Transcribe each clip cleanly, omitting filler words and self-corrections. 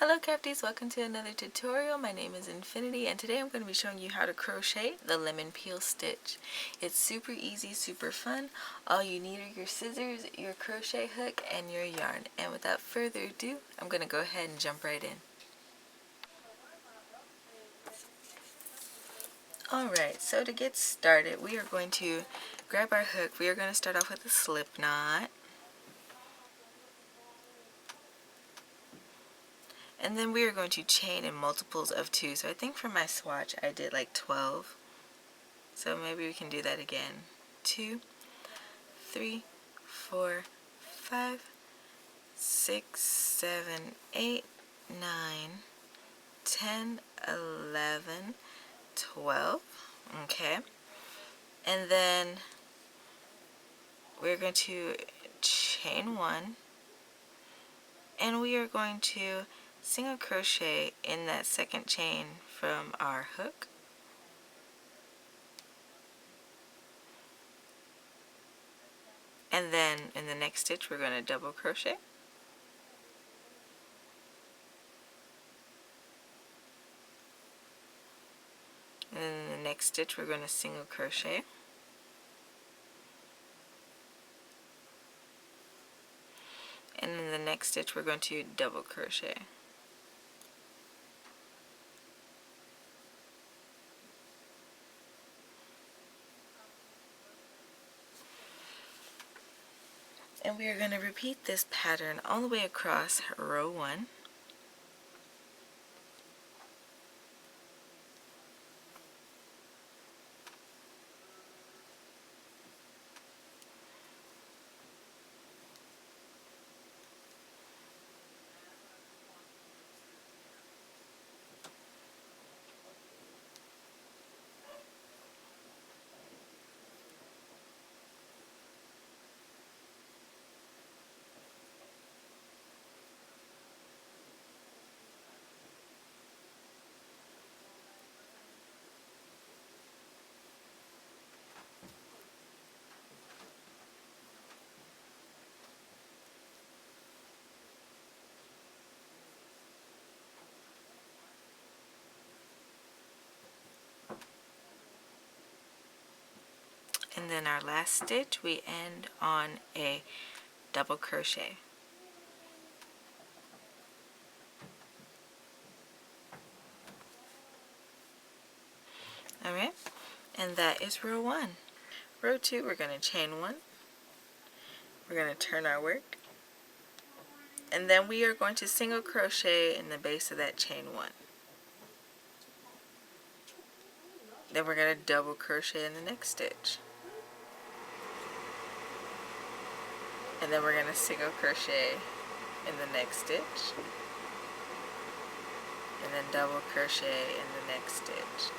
Hello crafties, welcome to another tutorial. My name is Infiniti and today I'm going to be showing you how to crochet the lemon peel stitch. It's super easy, super fun. All you need are your scissors, your crochet hook, and your yarn. And without further ado, I'm going to go ahead and jump right in. Alright, so to get started, we are going to grab our hook. We are going to start off with a slip knot. And then we are going to chain in multiples of 2. So I think for my swatch I did like 12. So maybe we can do that again. 2, 3, 4, 5, 6, 7, 8, 9, 10, 11, 12. Okay. And then we're going to chain 1. And we are going to single crochet in that second chain from our hook. And then in the next stitch we're going to double crochet. And then in the next stitch we're going to single crochet. And in the next stitch we're going to double crochet. And we are going to repeat this pattern all the way across row 1. And then our last stitch we end on a double crochet. Alright, and that is row 1. Row 2 we're going to chain 1. We're going to turn our work. And then we are going to single crochet in the base of that chain 1. Then we're going to double crochet in the next stitch. And then we're going to single crochet in the next stitch. And then double crochet in the next stitch.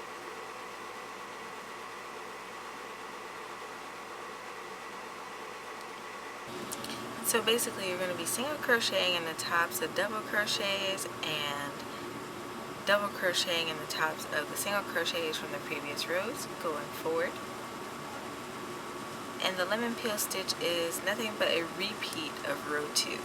So basically you're going to be single crocheting in the tops of double crochets and double crocheting in the tops of the single crochets from the previous rows going forward. And the lemon peel stitch is nothing but a repeat of row 2.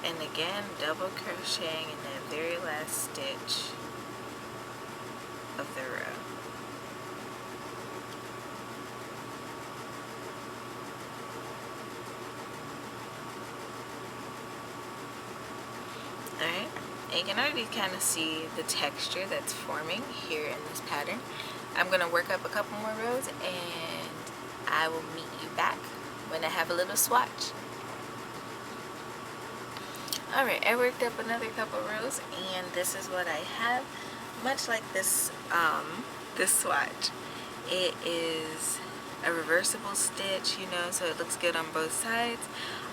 And again, double crocheting in the very last stitch of the row. Alright, and you can already kind of see the texture that's forming here in this pattern. I'm going to work up a couple more rows and I will meet you back when I have a little swatch. Alright, I worked up another couple rows and this is what I have. Much like this this swatch, it is a reversible stitch, you know, so it looks good on both sides.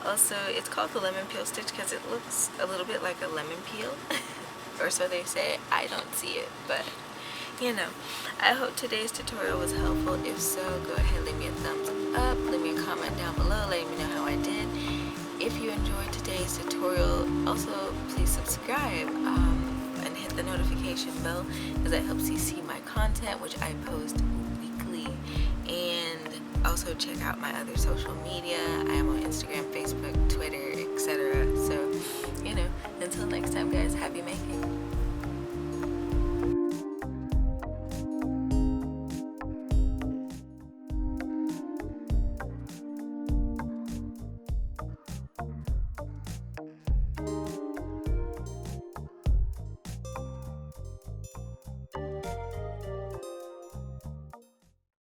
Also, it's called the lemon peel stitch because it looks a little bit like a lemon peel, or so they say. I don't see it, but you know. I hope today's tutorial was helpful. If so, go ahead, leave me a thumbs up, leave me a comment down below letting me know how I did. If you enjoyed today's tutorial, also please subscribe and hit the notification bell, because that helps you see my content, which I post weekly. And also check out my other social media. I am on Instagram, Facebook, Twitter, etc. So, you know, until next time, guys, happy making.